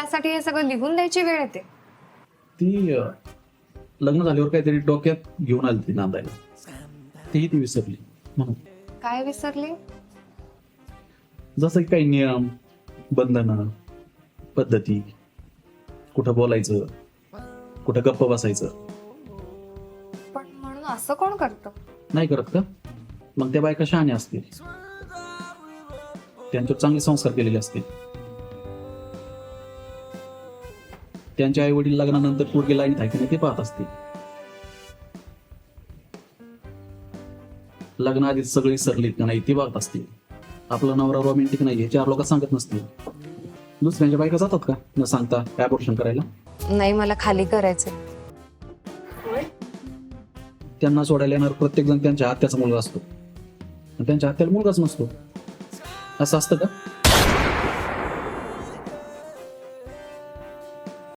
त्यासाठी हे सगळं लिहून द्यायची वेळ येते. ती लग्न झाल्यावर काहीतरी डोक्यात घेऊन आली ती नांदायला, ती विसरली म्हणून. काय विसरली? जसं की काही नियम, बंधनं, पद्धती, कुठं बोलायचं, कुठं गप्प बसायचं. पण म्हणून असं कोण करतं? नाही करत का? मग त्या बायका शहाण्या असतील, त्यांच्यावर चांगले संस्कार केलेले असतील. त्यांचे आई वडील लग्नानंतर पोरगी लाईन आहे की नाही ते पाहत असतील. लग्न आधी सगळी सरलीत का नाही ते पाहत असतील. आपला नवरा रोमॅन्टिक नाही हे 4 लोक सांगत नसतील. दुसऱ्यांच्या बायका जातात का न सांगता ॲबॉर्शन करायला? नाही, मला खाली करायचंय. त्यांना सोडायला येणार प्रत्येक जण त्यांच्या आत्याचा मुलगा असतो, आणि त्यांच्या आत्याला मुलगाच नसतो. असं असतं का?